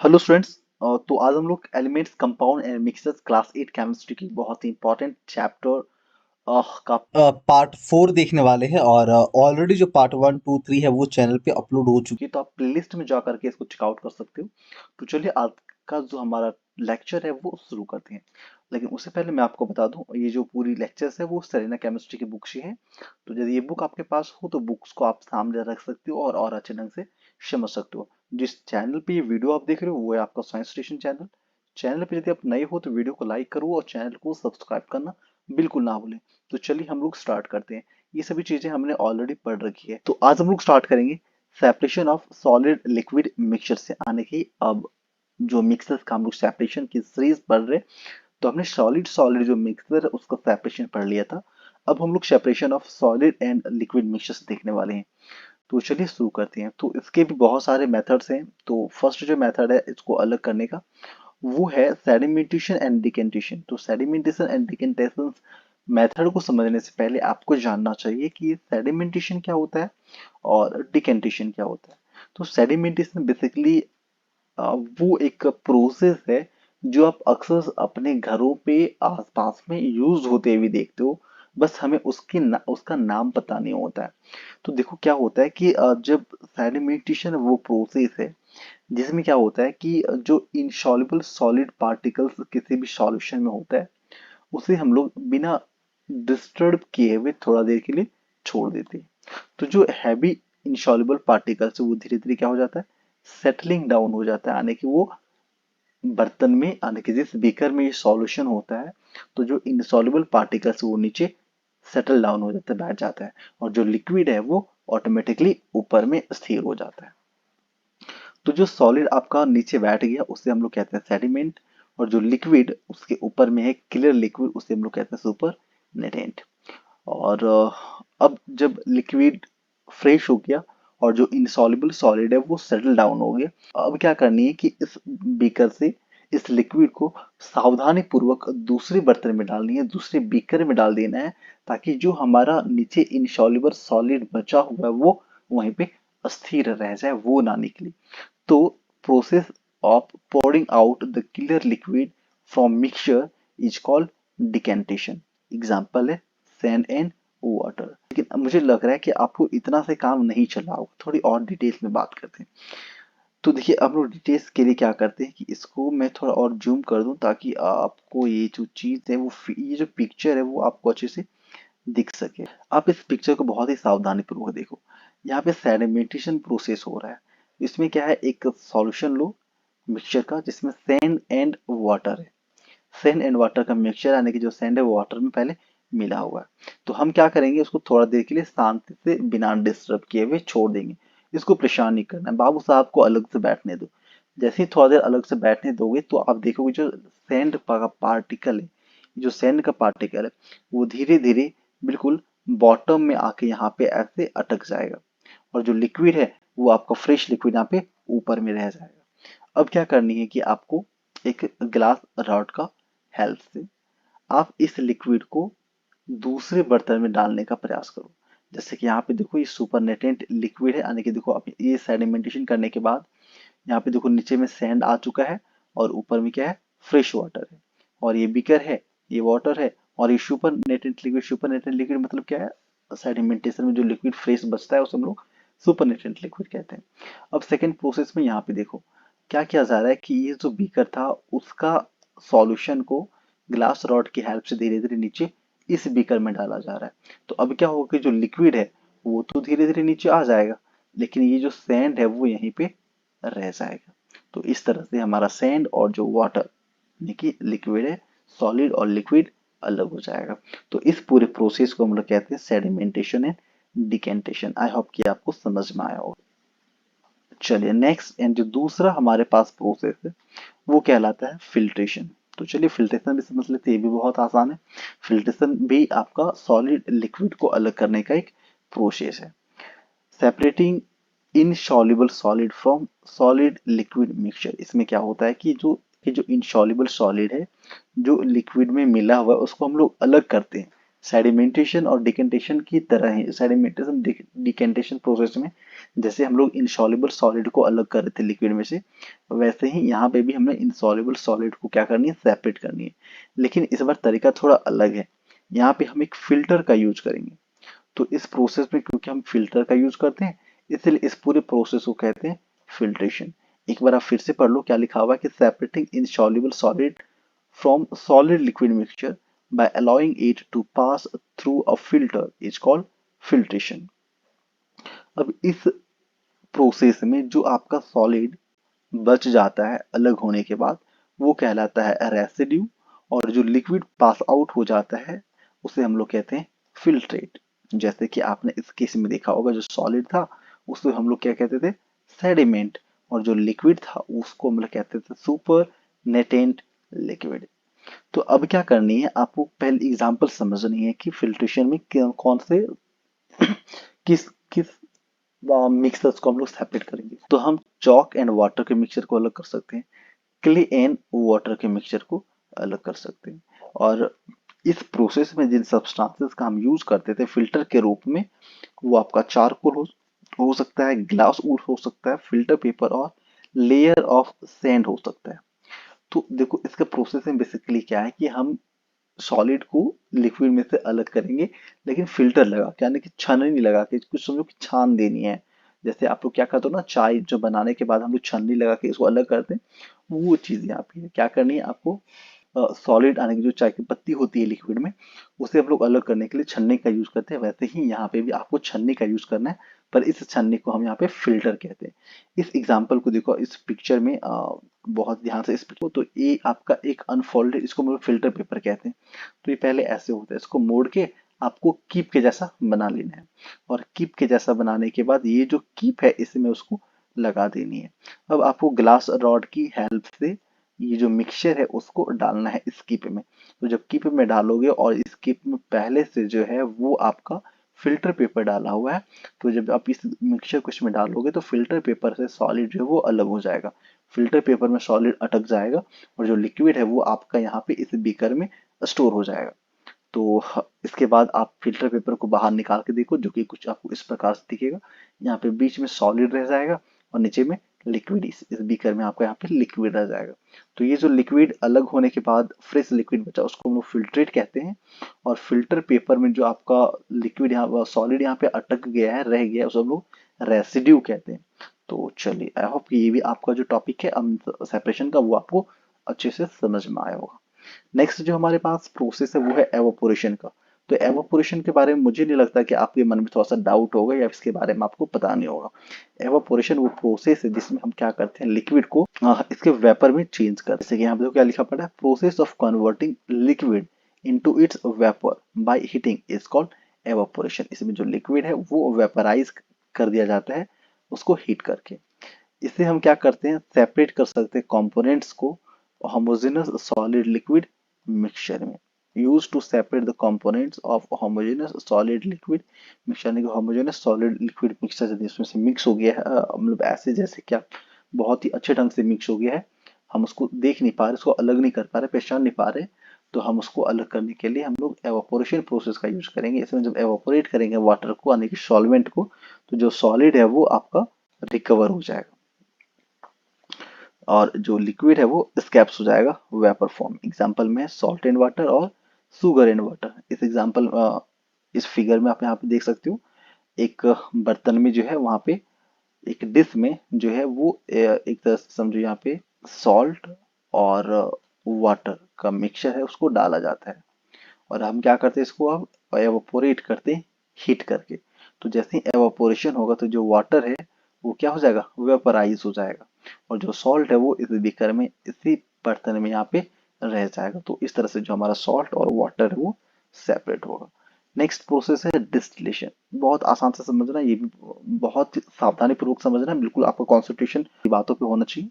Hello students. तो आज हम लोग elements compound and mixers class 8 chemistry की बहुत ही इंपॉर्टेंट चैप्टर का पार्ट 4 देखने वाले हैं और ऑलरेडी जो पार्ट 1 2 3 है वो चैनल पे अपलोड हो चुकी की तो आप प्लेलिस्ट में जा करके इसको चेकआउट कर सकते हो। तो चलिए आज का जो हमारा लेक्चर है वो शुरू करते हैं। लेकिन उससे पहले मैं आपको बता दूं, ये जो पूरी लेक्चर्स है वो सेरेना केमिस्ट्री की बुक से है। तो यदि ये बुक आपके पास हो तो बुक्स को आप सामने रख सकते हो और अच्छे ढंग से समझ सकते हो। जिस चैनल पे ये वीडियो आप देख रहे हो वो है आपका साइंस स्टेशन चैनल। चैनल पे यदि आप नए हो तो वीडियो को लाइक करो और चैनल को सब्सक्राइब करना बिल्कुल ना भूलें। तो चलिए हम लोग स्टार्ट करते हैं। ये सभी चीजें हमने ऑलरेडी पढ़ रखी है, तो आज हम लोग स्टार्ट करेंगे separation of solid liquid mixture से आने की। अब जो मिक्सर्स का हम लोग सेपरेशन की सीरीज पढ़ रहे, तो हमने सॉलिड सॉलिड जो मिक्सर है उसका सेपरेशन पढ़ लिया था। अब हम लोग separation of solid and liquid mixtures देखने वाले हैं। तो चलिए शुरू करते हैं। तो इसके भी बहुत सारे मेथड्स हैं। तो फर्स्ट जो मेथड है इसको अलग करने का, वो है सेडिमेंटेशन एंड डिकेंटेशन। तो सेडिमेंटेशन एंड डिकेंटेशन मेथड को समझने से पहले आपको जानना चाहिए कि सेडिमेंटेशन क्या होता है और डिकेंटेशन क्या होता है। तो सेडिमेंटेशन बेसिकली वो एक प्रोसेस है जो आप अक्सर अपने घरों पे आसपास में यूज होते हुए देखते हो। बस हमें उसका नाम पता नहीं होता है। तो देखो क्या होता है कि जब सेडिमेंटेशन वो प्रोसेस है जिसमें क्या होता है कि जो इनसॉल्युबल सॉलिड पार्टिकल्स किसी भी सॉल्यूशन में होता है उसे हम लोग बिना डिस्टर्ब किए हुए थोड़ा देर के लिए छोड़ देते हैं। तो जो हैवी इनसॉल्युबल पार्टिकल्स है वो धीरे धीरे क्या हो जाता है, सेटलिंग डाउन हो जाता है, यानी कि वो बर्तन में, यानी कि जिस बीकर में ये सॉल्यूशन होता है, तो जो इनसॉल्युबल पार्टिकल्स वो नीचे सेटल डाउन हो जाता है, बैठ जाता है। और जो लिक्विड है वो ऑटोमेटिकली ऊपर में स्थिर हो जाता है। तो जो सॉलिड आपका नीचे बैठ गया उसे हम लोग कहते हैं सेडिमेंट, और जो लिक्विड उसके ऊपर में है क्लियर लिक्विड उसे हम लोग कहते हैं सुपर नेटेंट। और अब जब लिक्विड फ्रेश हो गया और जो इनसॉल्युबल सॉलिड है वो सेटल डाउन हो गया, अब क्या करनी है कि इस बीकर से इस लिक्विड को सावधानी पूर्वक दूसरे बर्तन में डालनी है, दूसरे बीकर में डाल देना है, ताकि जो हमारा नीचे इनसॉल्युबल सॉलिड बचा हुआ है वो वहीं पे अस्थिर रह जाए, वो ना निकले। तो process of pouring out the clear liquid from mixture is called decantation। Example है सैंड एंड वाटर। लेकिन अब मुझे लग रहा है कि आपको इतना से काम नहीं चला होगा, थोड़ी और डिटेल्स में बात करते हैं। तो देखिए हम लोग डिटेल्स के लिए क्या करते हैं कि इसको मैं थोड़ा और जूम कर दूं ताकि आपको ये जो चीज़ है वो ये जो पिक्चर है वो आपको अच्छे से दिख सके। आप इस पिक्चर को बहुत ही सावधानी पूर्वक देखो। यहाँ पे सेडिमेंटेशन प्रोसेस हो रहा है। इसमें क्या है, एक सॉल्यूशन लो मिक्सचर का जिसमें सैंड एंड वाटर है। सैंड एंड वाटर का मिक्सचर, यानी कि जो सैंड है वो वाटर में पहले मिला हुआ है। तो हम क्या करेंगे, उसको थोड़ा देर के लिए शांति से बिना डिस्टर्ब किए हुए छोड़ देंगे। इसको परेशान नहीं करना है, बाबू साहब को अलग से बैठने दो। जैसे ही थोड़ा देर अलग से बैठने दोगे तो आप देखोगे जो सैंड का पार्टिकल है, जो सैंड का पार्टिकल है वो धीरे धीरे बिल्कुल बॉटम में आके यहाँ पे ऐसे अटक जाएगा, और जो लिक्विड है वो आपका फ्रेश लिक्विड यहाँ पे ऊपर में रह जाएगा। अब क्या करनी है कि आपको एक ग्लास रॉड का हेल्प से आप इस लिक्विड को दूसरे बर्तन में डालने का प्रयास करो। जैसे कि यहाँ पे देखो ये सुपरनेटेंट लिक्विड है, यानी कि देखो आप ये सेडिमेंटेशन करने के बाद यहाँ पे देखो नीचे में सैंड आ चुका है और ऊपर में क्या है, फ्रेश वाटर है। और ये बीकर है, ये वाटर है, और ये सुपर नेटेंट लिक्विड मतलब क्या है, सेडिमेंटेशन में जो लिक्विड फ्रेश बचता है उसे हम लोग सुपर नेटेंट लिक्विड कहते हैं। अब सेकेंड प्रोसेस में यहाँ पे देखो क्या किया जा रहा है कि ये जो बीकर था उसका सॉल्यूशन को ग्लास रॉड की हेल्प से धीरे धीरे नीचे इस बीकर में डाला जा रहा है। तो अब क्या होगा कि जो लिक्विड है वो तो धीरे धीरे नीचे आ जाएगा, लेकिन ये जो सैंड है वो यहीं पे रह जाएगा। तो इस तरह से हमारा सैंड और जो वाटर यानी कि लिक्विड है, सॉलिड और लिक्विड अलग हो जाएगा। तो इस पूरे प्रोसेस को हम लोग कहते हैं sedimentation and decantation. I hope कि आपको समझ में आया होगा। चलिए नेक्स्ट एंड जो दूसरा हमारे पास प्रोसेस है वो कहलाता है फिल्ट्रेशन। तो चलिए फिल्ट्रेशन भी समझ लेते हैं, ये भी बहुत आसान है। फिल्ट्रेशन भी आपका सॉलिड लिक्विड को अलग करने का एक प्रोसेस है। Separating insoluble solid from solid liquid mixture. इसमें क्या होता है कि जो इनसॉल्युबल सॉलिड है जो लिक्विड में मिला हुआ है उसको हम लोग अलग करते हैं। सेडिमेंटेशन और डिकेंटेशन की तरह ही सेडिमेंटेशन डिकेंटेशन प्रोसेस में जैसे हम लोग इनसॉल्युबल सॉलिड को अलग कर रहे थे लिक्विड में से, वैसे ही यहाँ पे भी हमें इनसॉल्युबल सॉलिड को क्या करनी है, सेपरेट करनी है। लेकिन इस बार तरीका थोड़ा अलग है। यहाँ पे हम एक फिल्टर का यूज करेंगे। तो इस प्रोसेस में क्योंकि हम फिल्टर का यूज करते हैं, इसलिए इस पूरे प्रोसेस को कहते हैं फिल्ट्रेशन। एक बार आप फिर से पढ़ लो क्या लिखा हुआ है कि separating insoluble solid from solid liquid mixture by allowing it to pass through a filter is called filtration। अब इस प्रोसेस में जो आपका सॉलिड बच जाता है अलग होने के बाद, वो कहलाता है रेसिड्यू, और जो लिक्विड पास आउट हो जाता है उसे हम लोग कहते हैं फिल्ट्रेट। जैसे कि आपने इस केस में देखा होगा, जो सॉलिड था उसको हम लोग क्या कहते थे, सेडिमेंट, और जो लिक्विड था उसको हम लोग कहते थे सुपर नेटेंट लिक्विड। तो अब क्या करनी है, आपको पहले एग्जांपल समझनी है कि फिल्ट्रेशन में कौन से किस किस मिक्सर्स को हम लोग सेपरेट करेंगे। तो हम चॉक एंड वाटर के मिक्सचर को अलग कर सकते हैं, क्ले एंड वाटर के मिक्सचर को अलग कर सकते हैं। और इस प्रोसेस में जिन सब्सटेंसेस का हम यूज करते थे फिल्टर के रूप में, वो आपका चारकोल हो सकता है, ग्लास वुड हो सकता है, फिल्टर पेपर और लेयर ऑफ सैंड हो सकता है। तो देखो इसका प्रोसेस में बेसिकली क्या है कि हम सॉलिड को लिक्विड में से अलग करेंगे, लेकिन फिल्टर लगा के, यानी कि छन्नी लगा के, कुछ समझो कि छान देनी है। जैसे आप लोग क्या करते हो ना, चाय जो बनाने के बाद हम लोग छन्नी लगा के इसको अलग करते हैं, वो चीज यहाँ पे है। क्या करनी है आपको, सॉलिड यानी कि जो चाय की पत्ती होती है लिक्विड में, उसे हम लोग अलग करने के लिए छन्नी का यूज करते हैं। वैसे ही यहाँ पे भी आपको छन्नी का यूज करना है, पर इस छन्नी को हम यहाँ पे फिल्टर कहते हैं। इस एग्जाम्पल को देखो इस पिक्चर में, बहुत ध्यान से इस पिक्चर को, तो ये आपका एक अनफोल्डेड, इसको हम लोग फिल्टर पेपर कहते हैं। तो ये पहले ऐसे होता है, इसको मोड़ के आपको कीप के जैसा बना लेना है, और कीप के जैसा बनाने के बाद ये जो कीप है इसमें उसको लगा देनी है। अब आपको ग्लास रॉड की हेल्प से ये जो मिक्सचर है उसको डालना है इस कीप में। तो जब कीप में डालोगे और इस कीप में पहले से जो है वो आपका फिल्टर पेपर डाला हुआ है, तो जब आप इस मिक्सचर को इसमें डालोगे तो फिल्टर पेपर से सॉलिड जो है वो अलग हो जाएगा। फिल्टर पेपर में सॉलिड अटक जाएगा, और जो लिक्विड है वो आपका यहाँ पे इस बीकर में स्टोर हो जाएगा। तो इसके बाद आप फिल्टर पेपर को बाहर निकाल के देखो, जो कि कुछ आपको इस प्रकार से दिखेगा। यहाँ पे बीच में सॉलिड रह जाएगा और नीचे में लिक्विड, इस बीकर में आपका यहाँ पे लिक्विड रह जाएगा। तो ये जो लिक्विड अलग होने के बाद फ्रेश लिक्विड बचा उसको हम लोग फिल्ट्रेट कहते हैं। और फिल्टर पेपर में जो आपका लिक्विड यहाँ सॉलिड यहाँ पे अटक गया है, रह गया है, उसे हम लोग रेसिड्यू कहते हैं। तो चलिए, आई होप कि ये भी आपका जो टॉपिक है सेपरेशन का, वो आपको अच्छे से समझ में आया होगा। नेक्स्ट जो हमारे पास प्रोसेस है वो है एवोपोरेशन का। तो एवोपोरेशन के बारे में मुझे नहीं लगता कि आपके मन में थोड़ा सा डाउट होगा या इसके बारे में आपको पता नहीं होगा। एवोपोरेशन वो प्रोसेस है जिसमें हम क्या करते हैं, लिक्विड को इसके वेपर में चेंज करते हैं। जैसे कि यहाँ पे क्या लिखा पड़ा है, process of converting liquid into its vapour by heating is called evaporation. इसमें जो लिक्विड है वो वेपराइज कर दिया जाता है उसको हीट करके। इससे हम क्या करते हैं, सेपरेट कर सकते हैं कंपोनेंट्स को होमोजेनस सॉलिड लिक्विड मिक्सचर में। Use to separate the components of homogeneous solid liquid mixture, यानी कि होमोजेनस सॉलिड लिक्विड मिक्सचर जिसमें से मिक्स हो गया है, मतलब ऐसे जैसे क्या बहुत ही अच्छे ढंग से मिक्स हो गया है, हम उसको देख नहीं पा रहे, उसको अलग नहीं कर पा रहे, पहचान नहीं पा रहे, तो हम उसको अलग करने के लिए हम लोग एवापोरेशन प्रोसेस का यूज करेंगे। इसमें जब एवापोरेट करेंगे वाटर को, यानी कि सॉल्वेंट को, तो जो सॉलिड है वो आपका रिकवर हो जाएगा, और जो लिक्विड है वो स्कैप्स हो जाएगा वेपर फॉर्म। एग्जांपल में सॉल्ट एंड वाटर और शुगर एंड वाटर। इस एग्जांपल इस फिगर में आप यहाँ पे देख सकते हो, एक बर्तन में जो है वहाँ पे एक डिश में जो है वो एक तरह से समझो यहाँ पे सॉल्ट और वाटर का मिक्सचर है उसको डाला जाता है, और हम क्या करते हैं इसको अब एवोपोरेट करते हैं हीट करके। तो जैसे ही एवोपोरेशन होगा तो जो वाटर है वो क्या हो जाएगा, वेपराइज हो जाएगा, और जो सॉल्ट है वो इस बीकर में, इसी बर्तन में यहाँ पे रह जाएगा। तो इस तरह से जो हमारा सॉल्ट और वाटर है वो सेपरेट होगा। नेक्स्ट प्रोसेस है डिस्टिलेशन। बहुत आसान से समझना, ये भी बहुत सावधानी पूर्वक समझना, बिल्कुल आपका कॉन्सेंट्रेशन बातों पे होना चाहिए,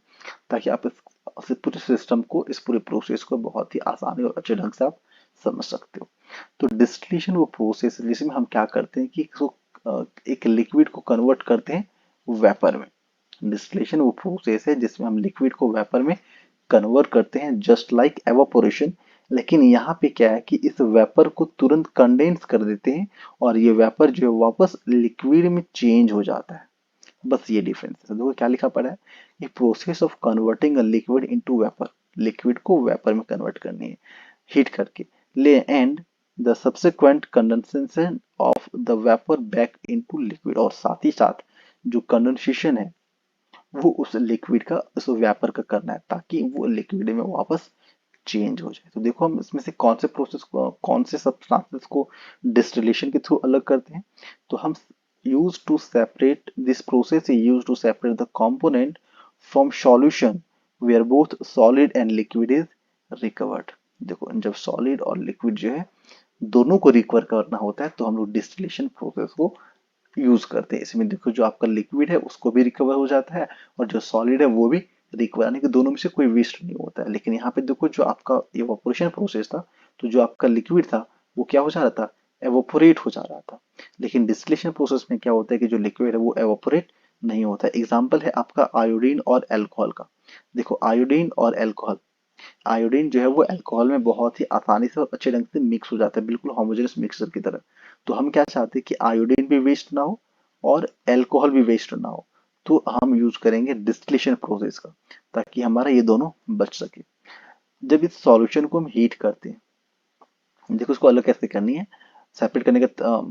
ताकि आप इस पूरे सिस्टम को, इस पूरे प्रोसेस को बहुत ही आसानी और अच्छे ढंग से आप समझ सकते हो। तो डिस्टिलेशन वो प्रोसेस है जिसमें हम क्या करते हैं कि एक लिक्विड को कन्वर्ट करते हैं वेपर में। डिस्टिलेशन वो प्रोसेस है जिसमें हम लिक्विड को वेपर में कन्वर्ट करते हैं, जस्ट लाइक एवापोरेशन। लेकिन यहाँ पे क्या है कि इस वेपर को तुरंत कंडेंस कर देते हैं, और ये वेपर जो है वापस लिक्विड में चेंज हो जाता है। बस ये डिफरेंस है। देखो क्या लिखा पड़ा है, ये process of converting a liquid into vapour, liquid को वेपर में कन्वर्ट करनी है हीट करके, ले and the subsequent condensation of the vapour back into liquid, और साथ ही साथ जो कंडेंसेशन है वो उस लिक्विड का उस वेपर का करना है ताकि वो लिक्विड में वापस चेंज हो जाए। तो देखो हम इसमें से कौन से प्रोसेस को, कौन से सब्सटेंसेस को डिस्टिलेशन के थ्रू अलग करते हैं। तो हम use to separate this process is use to separate the component from solution where both solid and liquid is recovered. देखो जब सॉलिड और लिक्विड जो है दोनों को रिकवर करना होता है तो हम लोग डिस्टिलेशन प्रोसेस को यूज करते हैं। इसमें देखो जो आपका लिक्विड है उसको भी रिकवर हो जाता है और जो सॉलिड है वो भी रिकवर, यानी कि दोनों में से कोई वेस्ट नहीं होता है। लेकिन यहाँ पे देखो जो आपका इवापोरेशन प्रोसेस था, तो जो आपका लिक्विड था वो क्या हो जा रहा था, एवोपोरेट हो जा रहा था। लेकिन डिस्टिलेशन प्रोसेस में क्या होता है कि जो लिक्विड है वो एवोपोरेट नहीं होता है। एग्जाम्पल है आपका आयोडीन और एल्कोहल का। देखो आयोडीन और एल्कोहल, आयोडीन जो है वो अल्कोहल में बहुत ही आसानी से और अच्छे ढंग से मिक्स हो जाता है, बिल्कुल होमोजेनस मिक्सचर की तरह। तो हम क्या चाहते हैं कि आयोडीन भी वेस्ट ना हो और अल्कोहल भी वेस्ट ना हो, तो हम यूज करेंगे डिस्टिलेशन प्रोसेस का ताकि हमारा ये दोनों बच सके। जब इस सॉल्यूशन को हम हीट करते हैं, देखो इसको अलग कैसे करनी है, सेपरेट करने का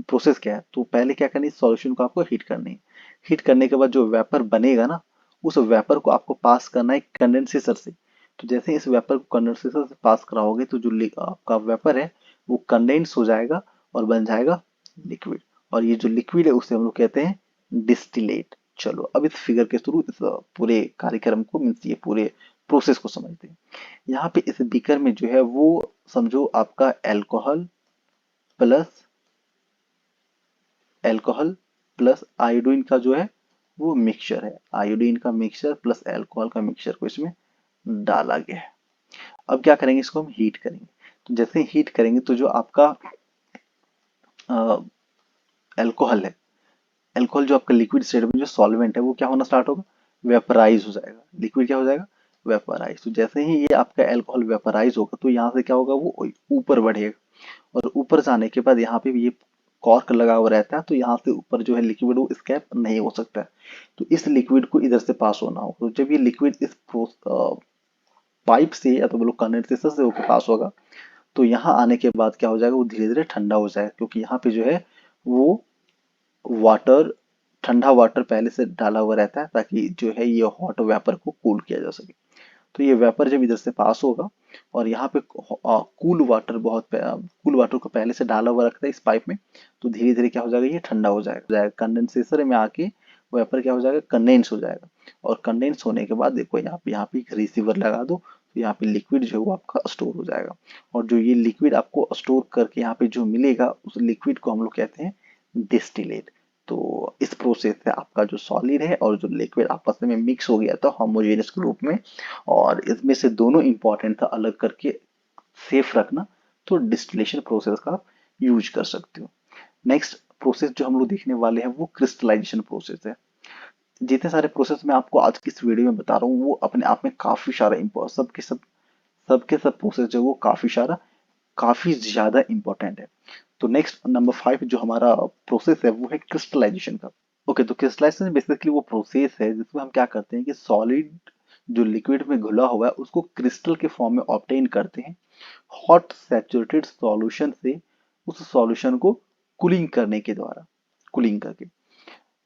प्रोसेस क्या है। तो पहले क्या करनी है, सॉल्यूशन को आपको हीट करनी है। हीट करने के बाद जो वेपर बनेगा ना, उस वेपर को आपको पास करना है कंडेंसेटर से। तो जैसे इस वेपर को कंडेंसेटर से पास कराओगे तो जो आपका वेपर है वो कंडेंस हो जाएगा और बन जाएगा लिक्विड, और ये जो लिक्विड है उसे हम लोग कहते हैं डिस्टिलेट। चलो अब इस फिगर के थ्रू इस पूरे कार्यक्रम को मीन्स ये पूरे प्रोसेस को समझते हैं। यहाँ पे इस बीकर में जो है वो समझो आपका प्लस अल्कोहल प्लस आयोडीन का जो है वो मिक्सचर है, आयोडीन का मिक्सचर प्लस अल्कोहल का मिक्सचर को इसमें डाला गया है। अब क्या करेंगे, इसको हम हीट करेंगे। तो जैसे हीट करेंगे तो जो आपका अल्कोहल है, अल्कोहल जो आपका लिक्विड स्टेट में जो सॉल्वेंट है वो क्या होना स्टार्ट होगा, वेपराइज हो जाएगा। लिक्विड क्या हो जाएगा, वेपराइज। तो जैसे ही ये आपका अल्कोहल वेपराइज होगा तो यहाँ से क्या होगा, वो ऊपर बढ़ेगा और ऊपर जाने के बाद यहाँ पे भी ये कॉर्क लगा हुआ रहता है, तो यहाँ से ऊपर जो है लिक्विड वो स्केप नहीं हो सकता है। तो इस लिक्विड को इधर से पास होना होगा। तो जब ये लिक्विड इस पाइप से या तो बोलो कंडेंसेटर से होकर पास होगा तो यहाँ आने के बाद क्या हो जाएगा, वो धीरे धीरे ठंडा हो जाएगा, क्योंकि यहाँ पे जो है वो वाटर, ठंडा वाटर पहले से डाला हुआ रहता है ताकि जो है ये हॉट वेपर को कूल किया जा सके। तो ये वेपर जब इधर से पास होगा और यहाँ पे कूल वाटर, बहुत कूल वाटर को पहले से डाला हुआ रखता है इस पाइप में, तो धीरे धीरे क्या हो जाएगा, ये ठंडा हो जाएगा कंडेंसेटर में आके वेपर क्या हो जाएगा, कंडेंस हो जाएगा। और कंडेंस होने के बाद देखो यहाँ पे एक रिसीवर लगा दो, तो यहाँ पे लिक्विड जो है वो आपका स्टोर हो जाएगा। और जो ये लिक्विड आपको स्टोर करके यहाँ पे जो मिलेगा उस लिक्विड को हम लोग कहते हैं डिस्टिलेट। तो इस प्रोसेस से आपका जो सॉलिड है और जो लिक्विड आपस में मिक्स हो गया था होमोजेनियस ग्रुप में, और इसमें से दोनों इंपॉर्टेंट था अलग करके सेफ रखना, तो डिस्टिलेशन प्रोसेस का आप यूज कर सकते हो। नेक्स्ट प्रोसेस जो हम लोग देखने वाले हैं वो क्रिस्टलाइजेशन प्रोसेस है। जितने सारे प्रोसेस मैं आपको आज की इस वीडियो में बता रहा हूँ वो अपने आप में काफी सारा इम्पोर्टेंट, सबके सब प्रोसेस जो वो काफी ज्यादा इंपॉर्टेंट है। तो नेक्स्ट नंबर 5 जो हमारा प्रोसेस है वो है क्रिस्टलाइजेशन का। ओके, तो क्रिस्टलाइजेशन बेसिकली वो प्रोसेस है जिसमें हम क्या करते हैं कि सॉलिड जो लिक्विड में घुला हुआ है उसको क्रिस्टल के फॉर्म में ऑब्टेन करते हैं हॉट सैचुरेटेड सॉल्यूशन से, उस सॉल्यूशन को कूलिंग करने के द्वारा, कूलिंग करके।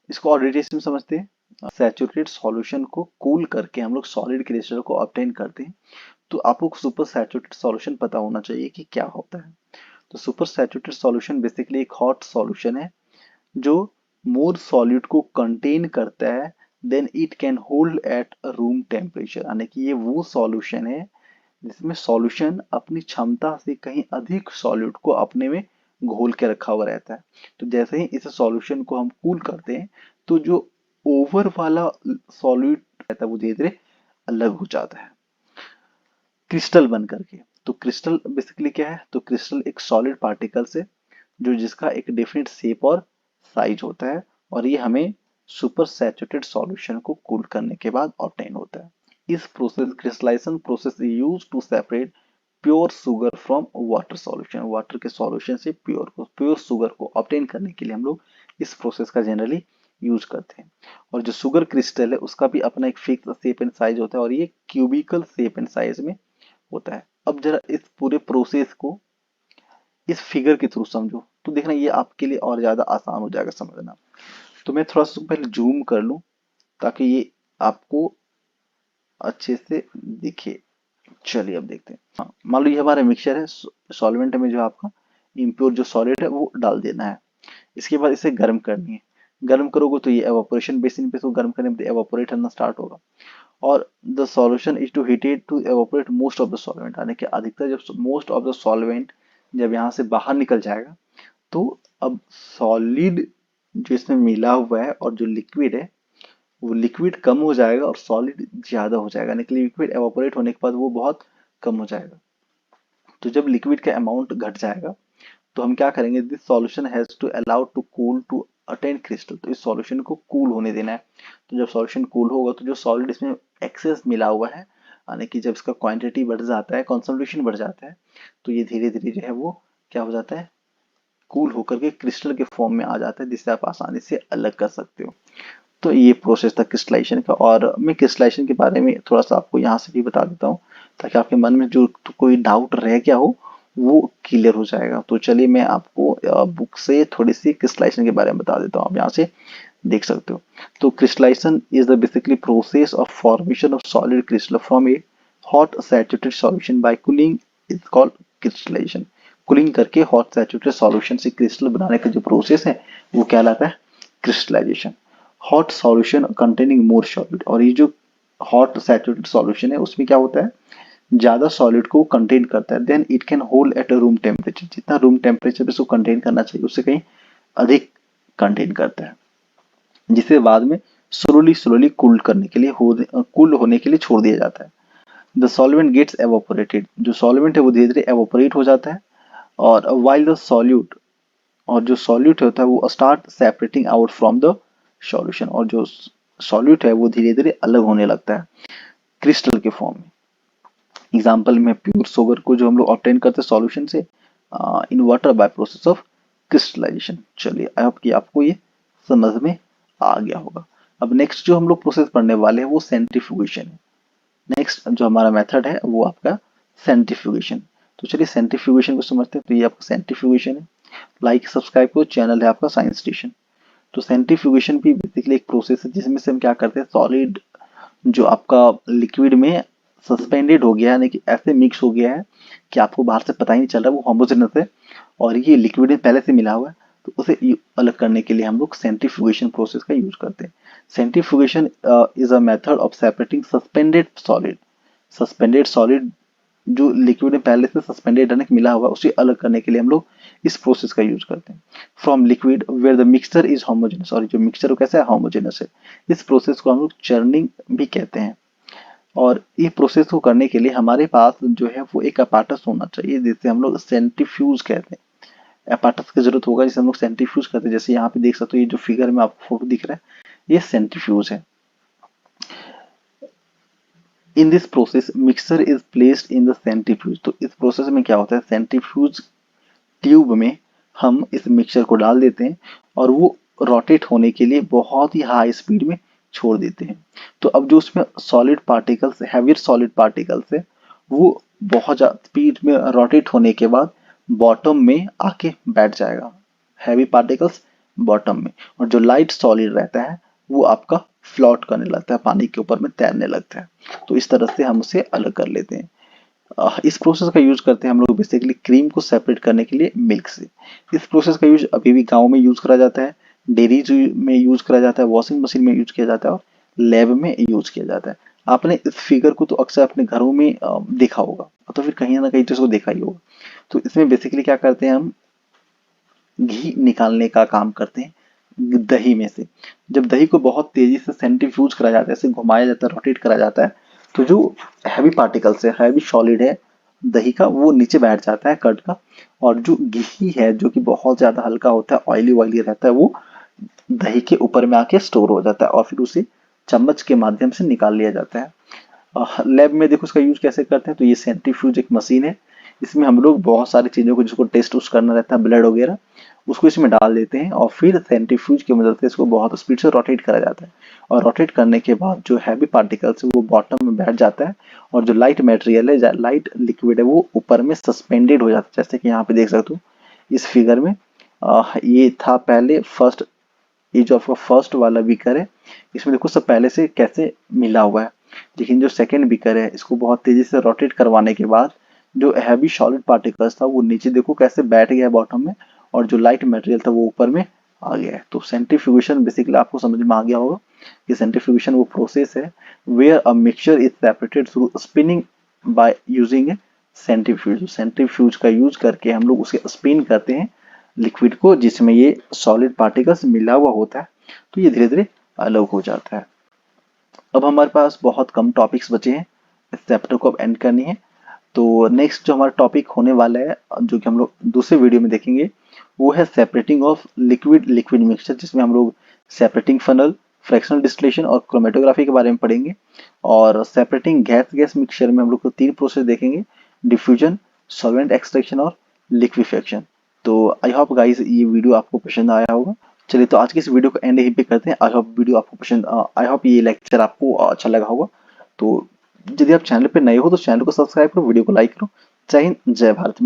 इसको और डिटेल्स में समझते हैं। सैचुरेटेड सॉल्यूशन को कूल करके हम लोग सॉलिड क्रिस्टल को ऑब्टेन करते हैं। तो आपको सुपर सैचुरेटेड सॉल्यूशन पता होना चाहिए कि क्या होता है। तो सुपर सैचुरेटेड सॉल्यूशन बेसिकली एक हॉट सॉल्यूशन है जो मोर सॉल्यूट को कंटेन करता है then it can hold at room temperature, यानी कि ये वो सॉल्यूशन है जिसमें सॉल्यूशन अपनी क्षमता से कहीं अधिक सॉल्यूट को अपने में घोल के रखा हुआ रहता है। तो जैसे ही इस सॉल्यूशन को हम कूल करते हैं तो जो ओवर वाला सॉल्यूट रहता है वो धीरे धीरे अलग हो जाता है क्रिस्टल बन करके। तो क्रिस्टल बेसिकली क्या है, तो क्रिस्टल एक सॉलिड पार्टिकल्स है जो जिसका एक डेफिनेट शेप और साइज होता है, और ये हमें सुपर सैचुरेटेड सॉल्यूशन को कूल करने के बाद ऑब्टेन होता है। इस process crystallisation process is used to separate pure sugar from water solution, water के सॉल्यूशन से प्योर शुगर को ऑब्टेन करने के लिए हम लोग इस प्रोसेस का जनरली यूज करते हैं। और जो शुगर क्रिस्टल है उसका भी अपना एक फिक्स शेप एंड साइज होता है और ये क्यूबिकल शेप एंड साइज में होता है। अब जरा इस पूरे प्रोसेस को इस फिगर के थ्रू समझो तो देखना ये आपके लिए और ज्यादा आसान हो जाएगा समझना। तो मैं थोड़ा सा पहले जूम कर लूं ताकि ये आपको अच्छे से दिखे। चलिए अब देखते हैं। हाँ, मान लो ये हमारा मिक्सचर है। सॉल्वेंट में जो आपका इम्प्योर जो सॉलिड है वो डाल देना है। इसके बाद इसे गर्म करनी है। गर्म करोगे तो ये एवापोरेशन बेसिन पे इसको गर्म करने में एवापोरेट होना स्टार्ट होगा। और the solution is to heated to evaporate most of the solvent, यानी कि अधिकतर जब मोस्ट ऑफ द सॉल्वेंट जब यहाँ से बाहर निकल जाएगा तो अब सॉलिड जो इसमें मिला हुआ है और जो लिक्विड है वो लिक्विड कम हो जाएगा और सॉलिड ज्यादा हो जाएगा, यानी कि लिक्विड एवापोरेट होने के बाद वो बहुत कम हो जाएगा। तो जब लिक्विड का अमाउंट घट जाएगा तो हम क्या करेंगे, this solution has to allow to cool to attain crystal, तो इस सॉल्यूशन को कूल होने देना है। तो जब सॉल्यूशन कूल होगा तो जो सॉलिड इसमें एक्सेस मिला हुआ है, यानी कि जब इसका क्वांटिटी बढ़ जाता है, कंसंट्रेशन बढ़ जाता है, तो ये धीरे धीरे जो है वो क्या हो जाता है, कूल होकर के क्रिस्टल के फॉर्म में आ जाता है जिससे आप आसानी से अलग कर सकते हो। तो ये प्रोसेस था क्रिस्टलाइजेशन का, और मैं क्रिस्टलाइजेशन के बारे में थोड़ा सा आपको यहाँ से भी बता देता हूँ ताकि आपके मन में जो तो कोई डाउट रह गया हो वो क्लियर हो जाएगा। तो चलिए मैं आपको बुक से थोड़ी सी क्रिस्टलाइजेशन के बारे में बता देता हूँ, आप यहाँ से देख सकते हो। तो crystallisation is the basically process of formation of solid crystal from a hot saturated solution by cooling is called crystallisation. Cooling करके हॉट सैचुरेटेड सॉल्यूशन से क्रिस्टल बनाने का जो प्रोसेस है वो कहलाता है crystallisation. Hot solution containing more solid, और ये जो हॉट सैचुरेटेड सॉल्यूशन है उसमें क्या होता है, ज्यादा सॉलिड को कंटेन करता है। Then it can hold at a room temperature, जितना रूम टेम्परेचर पे इसको कंटेन करना चाहिए उससे कहीं अधिक कंटेन करता है, जिसे बाद में स्लोली स्लोली कूल करने के लिए कूल होने के लिए छोड़ दिया जाता है। द सॉल्वेंट गेट्स एवोपोरेटेड, जो सॉल्वेंट है वो धीरे धीरे एवोपोरेट हो जाता है। और वाइल द सॉल्यूट, और जो सॉल्यूट होता है वो start separating out from the solution, और जो सॉल्यूट है वो धीरे धीरे अलग होने लगता है क्रिस्टल के फॉर्म में। एग्जाम्पल में प्योर सोगर को जो हम लोग ऑब्टेन करते हैं सॉल्यूशन से in water by process of crystallisation. चलिए आई होप कि आपको ये समझ में आ गया होगा। अब नेक्स्ट जो हम लोग प्रोसेस पढ़ने वाले हैं वो सेंट्रीफ्यूगेशन है। नेक्स्ट जो हमारा मेथड है वो आपका सेंट्रीफ्यूगेशन। तो चलिए सेंट्रीफ्यूगेशन को समझते हैं। तो ये आपका सेंट्रीफ्यूगेशन है। लाइक सब्सक्राइब करो, चैनल है आपका साइंस स्टेशन। तो सेंट्रीफ्यूगेशन भी बेसिकली एक प्रोसेस है जिसमें से हम क्या करते हैं, सॉलिड जो आपका लिक्विड में सस्पेंडेड हो गया है, यानी कि ऐसे मिक्स हो गया है कि आपको बाहर से पता ही नहीं चल रहा वो होमोजेनस है और ये लिक्विड में पहले से मिला हुआ है, तो उसे अलग करने के लिए हम लोग सेंट्रीफ्यूगेशन प्रोसेस का यूज करते हैं। Centrifugation is a method of separating suspended solid. Suspended solid जो लिक्विड में पहले से सस्पेंडेड यानी कि मिला हुआ उसे अलग करने के लिए हम लोग इस प्रोसेस का यूज करते हैं। From liquid where the mixture is homogeneous, और जो मिक्सचर कैसा है, होमोजेनस है। इस प्रोसेस को हम लोग चर्निंग भी कहते हैं। और ये प्रोसेस को करने के लिए हमारे पास जो है वो एक अपाटस होना चाहिए जिसे हम लोग सेंट्रीफ्यूज कहते हैं। अपाटस की जरूरत होगा जिसे हम लोग सेंट्रीफ्यूज कहते हैं। जैसे यहाँ पे देख सकते हो ये जो फिगर में आपको फोटो दिख रहा है ये सेंट्रीफ्यूज है। In this process mixer is placed in the centrifuge. तो इस प्रोसेस में क्या होता है, सेंट्रीफ्यूज ट्यूब में हम इस मिक्सचर को डाल देते हैं और वो रोटेट होने के लिए बहुत ही हाई स्पीड में छोड़ देते हैं। तो अब जो उसमें solid particles, heavier solid particles है, वो बहुत ज्यादा स्पीड में रोटेट होने के बाद बॉटम में आके बैठ जाएगा। हैवी पार्टिकल्स बॉटम में, और जो लाइट सॉलिड रहता है वो आपका फ्लोट करने लगता है, पानी के ऊपर में तैरने लगता है। तो इस तरह से हम उसे अलग कर लेते हैं। इस प्रोसेस का यूज करते हैं हम लोग बेसिकली क्रीम को सेपरेट करने के लिए मिल्क से। इस प्रोसेस का यूज अभी भी गाँव में यूज करा जाता है, डेयरीज में यूज करा जाता है, वॉशिंग मशीन में यूज किया जाता है और लैब में यूज किया जाता है। आपने इस फिगर को तो अक्सर अपने घरों में देखा होगा, तो फिर कहीं ना कहीं तो इसको देखा ही होगा। तो इसमें बेसिकली क्या करते हैं, हम घी निकालने का काम करते हैं दही में से। जब दही को बहुत तेजी से सेंट्रीफ्यूज करा जाता है, इसे घुमाया जाता है, रोटेट करा जाता है, तो जो हैवी पार्टिकल्स है, हैवी सॉलिड है दही का, वो नीचे बैठ जाता है कर्ड का, और जो घी है जो कि बहुत ज्यादा हल्का होता है, ऑयली ऑयली रहता है, वो दही के ऊपर में आके स्टोर हो जाता है और फिर उसे चम्मच के माध्यम से निकाल लिया जाता है। लैब में देखो उसका यूज कैसे करते हैं। तो ये सेंट्रीफ्यूज एक मशीन है, इसमें हम लोग बहुत सारी चीजों को जिसको टेस्ट उस करना रहता है, ब्लड वगैरह, उसको इसमें डाल देते हैं और फिर सेंट्रीफ्यूज की मदद से इसको बहुत स्पीड से रोटेट करा जाता है। और रोटेट करने के बाद जो हैवी पार्टिकल्स है वो बॉटम में बैठ जाता है, और जो लाइट मटेरियल है, लाइट लिक्विड है, वो ऊपर में सस्पेंडेड हो जाता है। जैसे कि यहाँ पे देख सकते हो इस फिगर में, ये था पहले फर्स्ट, ये जो आपका फर्स्ट वाला बीकर है, इसमें देखो सब पहले से कैसे मिला हुआ है। लेकिन जो सेकंड बीकर है, इसको बहुत तेजी से रोटेट करवाने के बाद जो हैवी सॉलिड पार्टिकल्स था वो नीचे देखो कैसे बैठ गया है बॉटम में, और जो लाइट मटेरियल था वो ऊपर में आ गया है। तो सेंट्रीफ्यूगेशन बेसिकली आपको समझ में आ गया होगा कि सेंट्रीफ्यूगेशन वो प्रोसेस है where a mixture is separated through spinning by using a centrifuge. Centrifuge का यूज करके हम लोग उसे स्पिन करते हैं लिक्विड को, जिसमें ये सॉलिड पार्टिकल्स मिला हुआ होता है, तो ये धीरे धीरे अलग हो जाता है। अब हमारे पास बहुत कम टॉपिक्स बचे हैं, इस चैप्टर को अब एंड करनी है। तो नेक्स्ट जो हमारा टॉपिक होने वाला है, जो कि हम लोग दूसरे वीडियो में देखेंगे, वो है separating of liquid liquid mixture, जिसमें हम लोग सेपरेटिंग फनल, फ्रैक्शनल डिस्टिलेशन और क्रोमेटोग्राफी के बारे में पढ़ेंगे। और सेपरेटिंग गैस गैस मिक्सचर में हम लोग को 3 प्रोसेस देखेंगे, डिफ्यूजन, सॉल्वेंट एक्सट्रैक्शन और लिक्विफेक्शन। तो आई होप गाइस ये वीडियो आपको पसंद आया होगा। चलिए तो आज की इस वीडियो को एंड यहीं पे करते हैं। आई होप वीडियो आपको पसंद, आई होप ये लेक्चर आपको अच्छा लगा होगा। तो यदि आप चैनल पे नए हो तो चैनल को सब्सक्राइब करो, वीडियो को लाइक करो। जय हिंद, जय भारत।